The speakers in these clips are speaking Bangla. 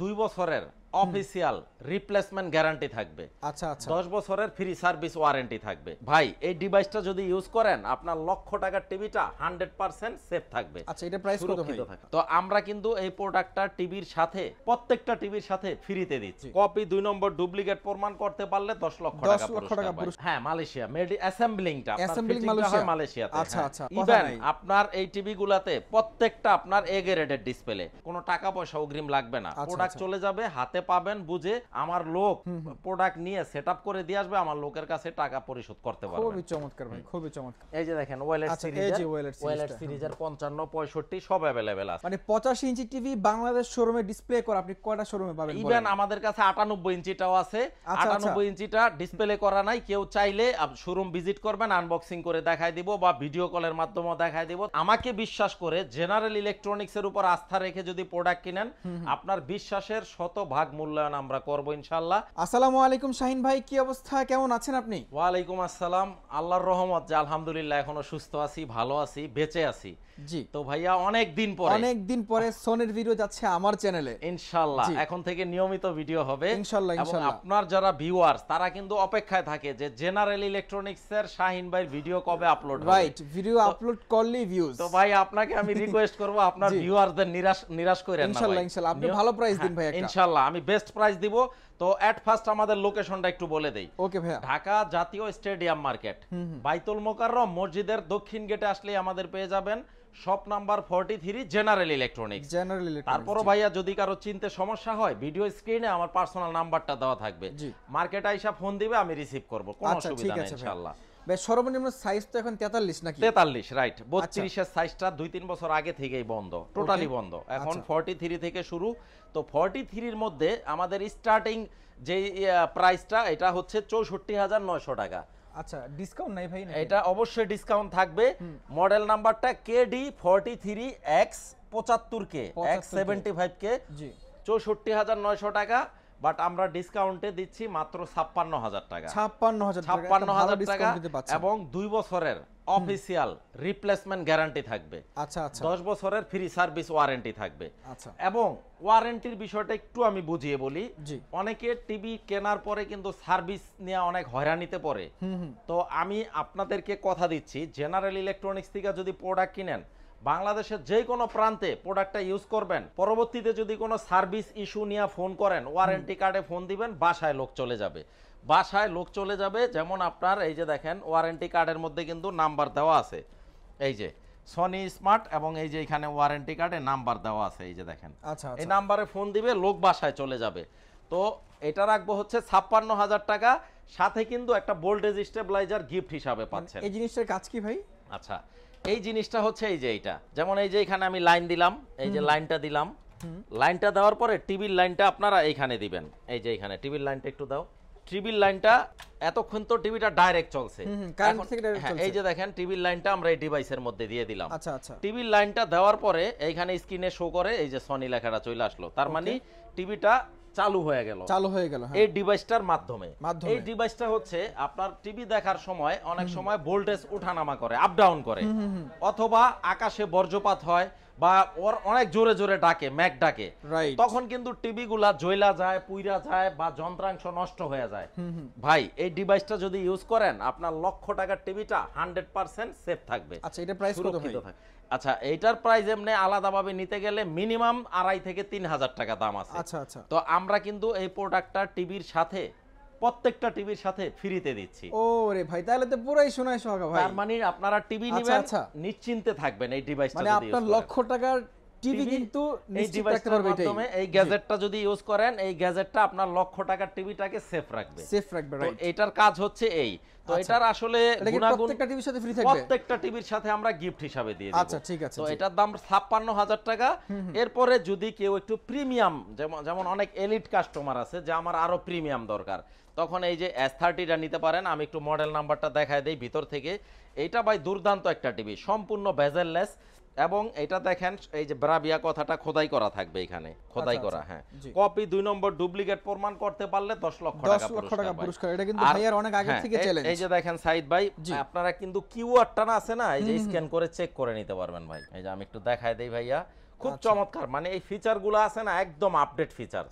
2 বছরের অফিসিয়াল রিপ্লেসমেন্ট গ্যারান্টি থাকবে। আচ্ছা আচ্ছা 10 বছরের ফ্রি সার্ভিস ওয়ারেন্টি থাকবে। ভাই এই ডিভাইসটা যদি ইউজ করেন আপনার লক্ষ টাকার টিভিটা 100% সেফ থাকবে। আচ্ছা এটা প্রাইস কত ভাই? তো আমরা কিন্তু এই প্রোডাক্টটা টিভির সাথে প্রত্যেকটা টিভির সাথে ফ্রিতে দিচ্ছি। কপি 2 নম্বর ডুপ্লিকেট প্রমাণ করতে পারলে 10 লক্ষ টাকা পুরস্কার। হ্যাঁ মালয়েশিয়া মেড অ্যাসেম্বলিংটা আপনার মালয়েশিয়াতে। আচ্ছা আচ্ছা ইভেন আপনার এই টিভি গুলাতে প্রত্যেকটা আপনার এ গ্রেডের ডিসপ্লে, কোনো টাকা পয়সা অগ্রিম লাগবে না। প্রোডাক্ট চলে যাবে, হাতে পাবেন, বুঝে আমার লোক প্রোডাক্ট নিয়ে সেটআপ করে দিয়ে আসবে, আমার লোকের কাছে টাকা পরিশোধ করতে পারবে। খুবই চমৎকার ভাই, খুবই চমৎকার। এই যে দেখেন ওয়েলেট সিরিজের 55 65 সব अवेलेबल আছে। মানে 85 ইঞ্চি টিভি বাংলাদেশ শোরুমে ডিসপ্লে করা আপনি কয়টা শোরুমে পাবেন? ইভেন আমাদের কাছে 98 ইঞ্চিটাও আছে। 98 ইঞ্চিটা ডিসপ্লে করা নাই, কেউ চাইলে শোরুম ভিজিট করবেন, আনবক্সিং করে দেখায় দিব বা ভিডিও কলের মাধ্যমে দেখায় দিব। আমাকে বিশ্বাস করে জেনারেল ইলেকট্রনিক্স এর উপর আস্থা রেখে যদি প্রোডাক্ট কিনেন আপনার বিশ্বাসের শতভাগ মূল্যায়ন আমরা করব ইনশাআল্লাহ। আসসালামু আলাইকুম শাহিন ভাই, কি অবস্থা, কেমন আছেন আপনি? ওয়া আলাইকুম আসসালাম, আল্লাহর রহমত যে আলহামদুলিল্লাহ এখনো সুস্থ আছি, ভালো আছি, বেঁচে আছি। জি তো ভাইয়া অনেক দিন পরে সোনির ভিডিও যাচ্ছে আমার চ্যানেলে ইনশাআল্লাহ। এখন থেকে নিয়মিত ভিডিও হবে ইনশাআল্লাহ। এবং আপনার যারা ভিউয়ার্স তারা কিন্তু অপেক্ষায় থাকে যে জেনারেল ইলেকট্রনিক্স এর শাহিন ভাইয়ের ভিডিও কবে আপলোড হবে। রাইট, ভিডিও আপলোড করলে ভিউজ। তো ভাই আপনাকে আমি রিকোয়েস্ট করব আপনার ভিউয়ারদের নিরাশ করেন না। ইনশাআল্লাহ আপনি ভালো প্রাইস দিন ভাই। ইনশাআল্লাহ আমি বেস্ট প্রাইস দিব। তো এট ফার্স্ট আমাদের লোকেশনটা একটু বলে দেই। ওকে ভাইয়া। ঢাকা জাতীয় স্টেডিয়াম মার্কেট, বাইতুল মোকাররম মসজিদের দক্ষিণ গেটে আসলেই আমাদের পেয়ে যাবেন। Shop number 43 general electronics. তারপরও ভাইয়া যদি কারো চিনতে সমস্যা হয় ভিডিও স্ক্রিনে আমার পার্সোনাল নাম্বারটা দেওয়া থাকবে, মার্কেট আইসা ফোন দিবে, আমি রিসিভ করব, কোনো অসুবিধা নেই ইনশাআল্লাহ। ভাই সর্বনিম্ন সাইজ তো এখন 43 নাকি? 43 রাইট। 32 এর সাইজটা 2-3 বছর আগে থেকেই বন্ধ, টোটালি বন্ধ। এখন 43 থেকে শুরু। তো 43 এর মধ্যে আমাদের স্টার্টিং যে প্রাইসটা এটা হচ্ছে 64,900 টাকা। আচ্ছা ডিসকাউন্ট নাই ভাই? এটা অবশ্যই ডিসকাউন্ট থাকবে। মডেল নাম্বারটা KD43X75K X75K। জি 64,900 টাকা, বাট আমরা ডিসকাউন্টে দিচ্ছি মাত্র 56,000 টাকা। 56,000 টাকা এবং 2 বছরের অফিসিয়াল রিপ্লেসমেন্ট গ্যারান্টি থাকবে। আচ্ছা আচ্ছা 10 বছরের ফ্রি সার্ভিস ওয়ারেন্টি থাকবে। আচ্ছা এবং ওয়ারেন্টির বিষয়টা একটু আমি বুঝিয়ে বলি। অনেকে টিভি কেনার পরে কিন্তু সার্ভিস নিয়ে অনেক হয়রানিতে পড়ে। তো আমি আপনাদেরকে কথা দিচ্ছি জেনারেল ইলেকট্রনিক্স থেকে যদি প্রোডাক্ট কিনেন বাংলাদেশের যে কোনো প্রান্তে প্রোডাক্টটা ইউজ করবেন, পরবর্তীতে যদি কোনো সার্ভিস ইস্যু নিয়ে ফোন করেন ওয়ারেন্টি কার্ডে ফোন দিবেন, বাসায় লোক চলে যাবে। যেমন আপনার এই যে দেখেন ওয়ারেন্টি কার্ডের মধ্যে কিন্তু নাম্বার দেওয়া আছে, এই যে সনি স্মার্ট, এবং এই যে এখানে ওয়ারেন্টি কার্ডে নাম্বার দেওয়া আছে, এই যে দেখেন। আচ্ছা এই নাম্বারে ফোন দিবে, লোক বাসায় চলে যাবে। তো এটা রাখবো হচ্ছে 56,000 টাকা, সাথে কিন্তু একটা ভোল্টেজ স্টেবিলাইজার গিফট হিসাবে পাচ্ছেন। এই জিনিসটার কাজ কি ভাই? আচ্ছা এই জিনিসটা হচ্ছে এই যে এইটা, যেমন এই যে এখানে আমি লাইন দিলাম, এই যে লাইনটা দিলাম, লাইনটা দেওয়ার পরে টিভির লাইনটা আপনারা এইখানে দিবেন। এই যে এখানে টিভির লাইনটা একটু দাও। টিভির লাইনটা এতক্ষণ তো টিভিটা ডাইরেক্ট চলছে, এই যে দেখেন টিভির লাইনটা আমরা এই ডিভাইসের মধ্যে দিয়ে দিলাম। আচ্ছা আচ্ছা টিভির লাইনটা দেওয়ার পরে এইখানে স্ক্রিনে শো করে এই যে সনি লেখাটা চলে আসলো, তার মানে টিভিটা চালু হয়ে গেল এই ডিভাইসটার মাধ্যমে। এই ডিভাইসটা হচ্ছে আপনার টিভি দেখার সময় অনেক সময় ভোল্টেজ ওঠানামা করে, আপ ডাউন করে, অথবা আকাশে বজ্রপাত হয় বা ওর অনেক জোরে জোরে ডাকে, ম্যাক ডাকে, তখন কিন্তু টিভি গুলা জ্বলা যায়, পুইরা যায় বা যন্ত্রাংশ নষ্ট হয়ে যায়। ভাই এই ডিভাইসটা যদি ইউজ করেন আপনার লক্ষ টাকার টিভিটা 100% সেফ থাকবে। আচ্ছা এটা প্রাইস কত ভাই? আচ্ছা এইটার প্রাইস এমনি আলাদাভাবে নিতে গেলে মিনিমাম 2,500 থেকে 3,000 টাকা দাম আছে। আচ্ছা আচ্ছা তো আমরা কিন্তু এই প্রোডাক্টটা টিভির সাথে প্রত্যেকটা টিভির সাথে ফ্রিতে দিচ্ছি। ওরে ভাই তাহলে তো পুরাই সোনায় সোহাগা ভাই। তার মানে আপনারা টিভি নেবেন নিশ্চিন্তে থাকবেন এই ডিভাইসটা যদি ইউজ করেন। মানে আপনার লক্ষ টাকার টিভি কিন্তু নিশ্চিত রাখতে পারবে এটাই। এই গ্যাজেটটা যদি ইউজ করেন এই গ্যাজেটটা আপনার লক্ষ টাকার টিভিটাকে সেফ রাখবে। রাইট। তো এটার কাজ হচ্ছে এই। তো এটার আসলে গুণাগুণ প্রত্যেকটা টিভির সাথে ফ্রি থাকবে, প্রত্যেকটা টিভির সাথে আমরা গিফট হিসাবে দিয়ে দেব। আচ্ছা ঠিক আছে। তো এটার দাম 56,000 টাকা। এরপরে যদি কেউ একটু প্রিমিয়াম, যেমন অনেক এলিট কাস্টমার আছে যে আমার আরো প্রিমিয়াম দরকার, তখন এই যে S30টা নিতে পারেন। আমি একটু মডেল নাম্বারটা দেখায় দেই ভিতর থেকে। এইটা ভাই দুর্দান্ত একটা টিভি, সম্পূর্ণ বেজেললেস, এবং এটা দেখেন এই যে ব্রাভিয়া কথাটা খোদাই করা থাকবে এখানে, খোদাই করা। হ্যাঁ কপি 2 নম্বর ডুপ্লিকেট প্রমাণ করতে পারলে 10 লক্ষ টাকা পুরস্কার। এটা কিন্তু ভাইয়ার অনেক আগে থেকে চ্যালেঞ্জ। এই যে দেখেন সাইদ ভাই, আপনারা কিন্তু কিউআরটা না আছে না, এই যে স্ক্যান করে চেক করে নিতে পারবেন ভাই। এই যে আমি একটু দেখায় দেই ভাইয়া, খুব চমৎকার, মানে এই ফিচারগুলো আছে না একদম আপডেট ফিচার,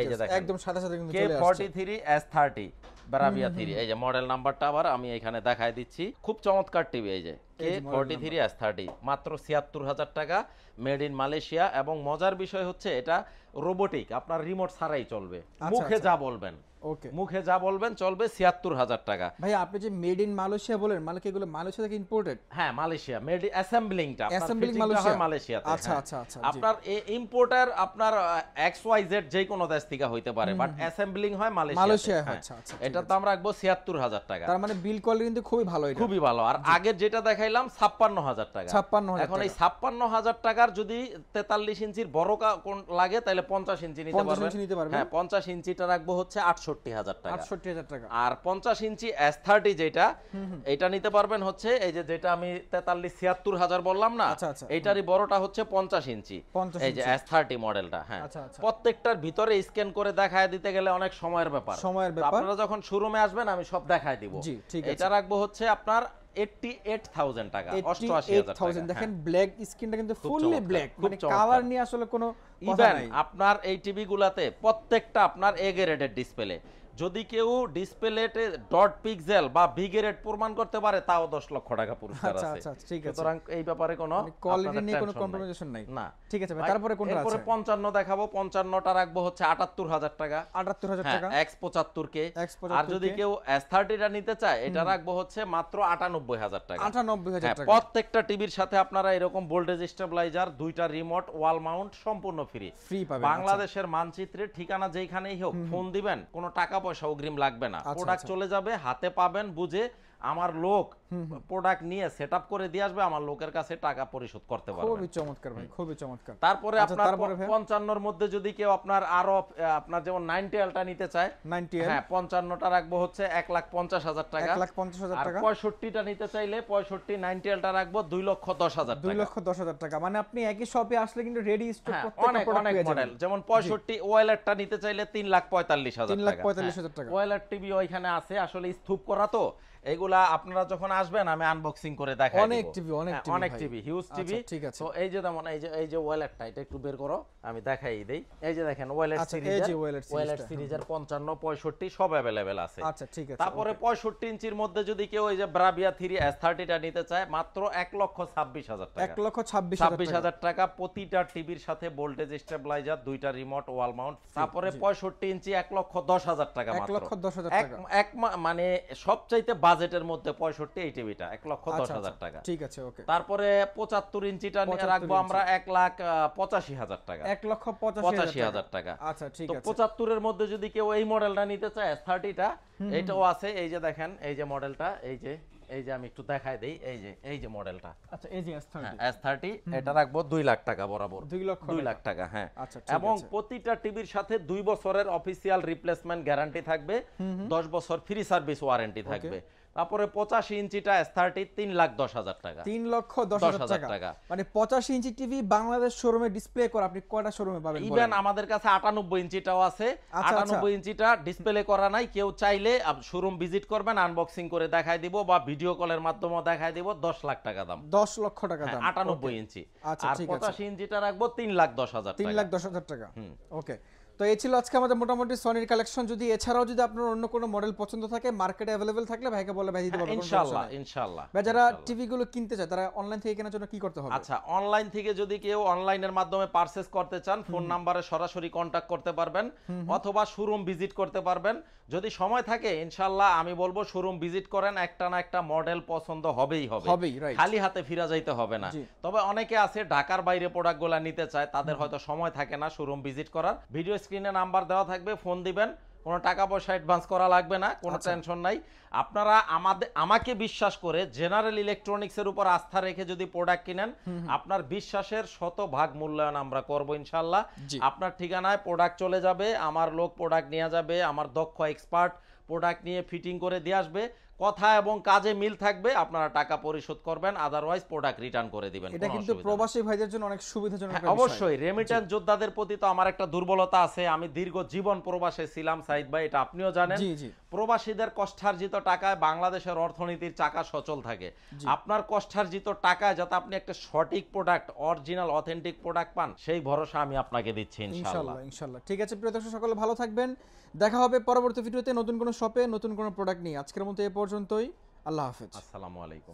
এই যে দেখেন একদম সাথে সাথে কিন্তু চলে আসছে K43 S30 Bravia 3, এই যে মডেল নাম্বারটা আবার আমি এখানে দেখায় দিচ্ছি। খুব চমৎকার টিভি, এই যে K43 S30 মাত্র ৭৬,০০০ টাকা, মেড ইন মালয়েশিয়া। এবং মজার বিষয় হচ্ছে এটা রোবোটিক, আপনার রিমোট ছাড়াই চলবে, মুখে যা বলবেন ওকে, মুখে যা বলবেন চলবে। ৭৬,০০০ টাকা। ভাই আপনি যে মেড ইন মালয়েশিয়া বলেন, মানে কি এগুলো মালয়েশিয়া থেকে ইম্পোর্টেড? হ্যাঁ মালয়েশিয়া, মেড অ্যাসেম্বলিংটা অ্যাসেম্বলিং মালয়েশিয়াতে। আচ্ছা আচ্ছা আচ্ছা, আপনার এই ইম্পোর্টার আপনার XYZ যে কোনো দেশ থেকে হইতে পারে, বাট অ্যাসেম্বলিং হয় মালয়েশিয়ায়। আচ্ছা আচ্ছা, এটা তো আমরা রাখবো ৭৬,০০০ টাকা। তার মানে বিল কোয়ালিটি কিন্তু খুবই ভালো, এটা খুবই ভালো। আর আগের যেটা দেখাইলাম ৫৬,০০০ টাকা। ৫৬,০০০ এখন এই ৫৬,০০০ টাকার যদি ৪৩ ইঞ্চির বড় লাগে তাহলে 50 ইঞ্চি নিতে পারবেন। হ্যাঁ 50 ইঞ্চিটা রাখবো হচ্ছে ৬৮,০০০ টাকা। ৬৮,০০০ টাকা। আর 50 ইঞ্চি S30 যেটা, এটা নিতে পারবেন হচ্ছে এই যে যেটা আমি ৪৩-৭৬,০০০ বললাম না, এইটারই বড়টা হচ্ছে 50 ইঞ্চি, এই যে S30 মডেলটা। হ্যাঁ প্রত্যেকটার ভিতরে স্ক্যান করে দেখায় দিতে গেলে অনেক সময়ের ব্যাপার। আপনারা যখন শোরুমে আসবেন আমি সব দেখায় দিব। এটা রাখবো হচ্ছে আপনার 88,000 টাকা, 88,000 দেখেন ব্ল্যাক স্ক্রিনটা কিন্তু ফুললি ব্ল্যাক, মানে কালার নিয়ে আসলে কোনো কথা নাই। আপনার এই টিভি গুলাতে প্রত্যেকটা আপনার এ গ্রেডের ডিসপ্লে, যদি কেউ ডিসপ্লেতে ডট পিক্সেল বা বি গ্রেড প্রমাণ করতে পারে তাও 10 লক্ষ টাকা পুরস্কার আছে। আচ্ছা ঠিক আছে, সুতরাং এই ব্যাপারে কোনো কোয়ালিটি নিয়ে কোনো কম্প্রোমাইজেশন নাই না। ঠিক আছে ভাই, তারপরে কোনটা আছে? এরপরে 55 দেখাবো। 55টা রাখবো হচ্ছে ৭৮,০০০ টাকা। ৭৮,০০০ টাকা X75 কে। আর যদি কেউ S30টা নিতে চায় এটা রাখবো হচ্ছে মাত্র ৯৮,০০০ টাকা। ৯৮,০০০ টাকা। প্রত্যেকটা টিভির সাথে আপনারা এরকম ভোল্টেজ স্টেবিলাইজার, দুইটা রিমোট, ওয়াল মাউন্ট সম্পূর্ণ ফ্রি পাবেন। বাংলাদেশের মানচিত্রে ঠিকানা যেখানেই হোক ফোন দিবেন, কোনো টাকা পয়সা অগ্রিম লাগবে না, প্রোডাক্ট চলে যাবে, হাতে পাবেন বুঝে আমার লোক প্রোডাক্ট নিয়ে সেটআপ করে দিয়ে আসবে, আমার লোকের কাছে টাকা পরিশোধ করতে পারবে। খুবই চমৎকার ভাই, খুবই চমৎকার। তারপরে আপনার 55 এর মধ্যে যদি কেউ আপনার আরো আপনার যেমন 90Lটা নিতে চায়, 90L, হ্যাঁ 55টা রাখবো হচ্ছে ১,৫০,০০০ টাকা। ১,৫০,০০০ টাকা। আর 65টা নিতে চাইলে 65 90Lটা রাখবো 2,১০,০০০ টাকা। 2,১০,০০০ টাকা, মানে আপনি একই শপে আসলে কিন্তু রেডি স্টক অনেক মডেল, যেমন 65 ওয়াইলেটটা নিতে চাইলে 3,৪৫,০০০ টাকা। 3,৪৫,০০০ টাকা। ওয়াইলেট টিভি ওইখানে আছে, আসলে স্তূপ করা তো এগুলা আপনারা যখন আসবেন আমি আনবক্সিং করে দেখাই দিব। অনেক টিভি হিউজ টিভি। তো এই যে যেমন এই যে ওয়ালেটটা, এটা একটু বের করো আমি দেখাই দেই। এই যে দেখেন ওয়ালেট সিরিজের 55 65 সব अवेलेबल আছে। আচ্ছা ঠিক আছে। তারপরে 65 ইঞ্চির মধ্যে যদি কেউ এই যে Bravia 3 S30টা নিতে চায় মাত্র ১,২৬,০০০ টাকা। ১,২৬,০০০ টাকা। প্রতিটা টিভির সাথে ভোল্টেজ স্টেবিলাইজার, দুইটা রিমোট, ওয়াল মাউন্ট। তারপরে 65 ইঞ্চি ১,১০,০০০ টাকা মাত্র। ১,১০,০০০ টাকা। মানে সবচাইতে বাজেটের মধ্যে 65 এই টিভিটা ১,১০,০০০ টাকা। ঠিক আছে ওকে। তারপরে ৭৫ ইঞ্চিটা নিয়ে রাখবো আমরা ১,৮৫,০০০ টাকা। ১,৮৫,০০০ টাকা। আচ্ছা ঠিক আছে। ৭৫ এর মধ্যে যদি কেউ এই মডেলটা নিতে চায় S30টা, এটাও আছে। এই যে দেখেন এই যে মডেলটা, এই যে আমি একটু দেখাই দেই, এই যে মডেলটা। আচ্ছা এই যে S30 এটা রাখবো ২ লাখ টাকা বরাবর। ২ লাখ টাকা, হ্যাঁ। এবং প্রতিটা টিভির সাথে ২ বছরের অফিসিয়াল রিপ্লেসমেন্ট গ্যারান্টি থাকবে, 10 বছর ফ্রি সার্ভিস ওয়ারেন্টি থাকবে। তারপরে 85 ইঞ্চিটা S30 3,১০,০০০ টাকা। 3,১০,০০০ টাকা। মানে 85 ইঞ্চি টিভি বাংলাদেশ শোরুমে ডিসপ্লে করা আপনি কয়টা শোরুমে পাবেন? ইভেন আমাদের কাছে 98 ইঞ্চিটাও আছে। 98 ইঞ্চিটা ডিসপ্লে করা নাই, কেউ চাইলে শোরুম ভিজিট করবেন, আনবক্সিং করে দেখাই দিব বা ভিডিও কলের মাধ্যমে দেখাই দিব। 10 লাখ টাকা দাম। 10 লক্ষ টাকা দাম 98 ইঞ্চি। আর 85 ইঞ্চিটা রাখবো 3,১০,০০০ টাকা। 3,১০,০০০ টাকা। ওকে। তো এই ছিল আজকে আমাদের মোটামুটি সনির কালেকশন। যদি এছাড়াও যদি আপনার অন্য কোনো মডেল পছন্দ থাকে, মার্কেটে अवेलेबल থাকলে ভাইকে বলে ভাই দিতে পারবো ইনশাআল্লাহ। ভাই যারা টিভি গুলো কিনতে চায় তারা অনলাইন থেকে কেনার জন্য কি করতে হবে? আচ্ছা, অনলাইন থেকে যদি কেউ অনলাইনের মাধ্যমে পারচেজ করতে চান, ফোন নম্বরে সরাসরি কন্টাক্ট করতে পারবেন অথবা শোরুম ভিজিট করতে পারবেন। যদি সময় থাকে ইনশাআল্লাহ আমি বলবো শোরুম ভিজিট করেন, একটা না একটা মডেল পছন্দ হবেই, খালি হাতে ফিরা যাইতে হবে না। তবে অনেকে আছে ঢাকার বাইরে প্রোডাক্টগুলো নিতে চায়, তাদের হয়তো সময় থাকে না শোরুম ভিজিট করার। ভিডিও স্ক্রিনে নাম্বার দেওয়া থাকবে, ফোন দিবেন, কোনো টাকা পয়সা অ্যাডভান্স করা লাগবে না, কোনো টেনশন নাই। আপনারা আমাকে বিশ্বাস করে জেনারেল ইলেকট্রনিক্সের উপর আস্থা রেখে যদি প্রোডাক্ট কিনেন, আপনার বিশ্বাসের 100% মূল্যায়ন আমরা করব ইনশাআল্লাহ। আপনার ঠিকানায় প্রোডাক্ট চলে যাবে, আমার লোক প্রোডাক্ট নিয়ে যাবে, আমার দক্ষ এক্সপার্ট প্রোডাক্ট নিয়ে ফিটিং করে দিয়ে আসবে, কথা এবং কাজে মিল থাকবে, আপনারা টাকা পরিশোধ করবেন, আদারওয়াইজ প্রোডাক্ট রিটার্ন করে দিবেন। এটা কিন্তু প্রবাসী ভাইদের জন্য অনেক সুবিধাজনক একটা বিষয়। অবশ্যই রেমিটেন্স যোদ্ধাদের প্রতি তো আমার একটা দুর্বলতা আছে, আমি দীর্ঘ জীবন প্রবাসে ছিলাম সাইদ ভাই, এটা আপনিও জানেন। জি জি প্রবাসীদের কষ্টার্জিত টাকায় বাংলাদেশের অর্থনীতির চাকা সচল থাকে। আপনার কষ্টার্জিত টাকায় যাতে আপনি একটা সঠিক প্রোডাক্ট, অরিজিনাল অথেন্টিক প্রোডাক্ট পান, সেই ভরসা আমি আপনাকে দিচ্ছি ইনশাআল্লাহ। ইনশাআল্লাহ। ঠিক আছে প্রিয় দর্শক, সকলে ভালো থাকবেন, দেখা হবে পরবর্তী ভিডিওতে নতুন কোনো শপে নতুন কোনো প্রোডাক্ট নিয়ে। আজকের মতো এ পর্যন্তই, আল্লাহ হাফেজ। আসসালামু আলাইকুম।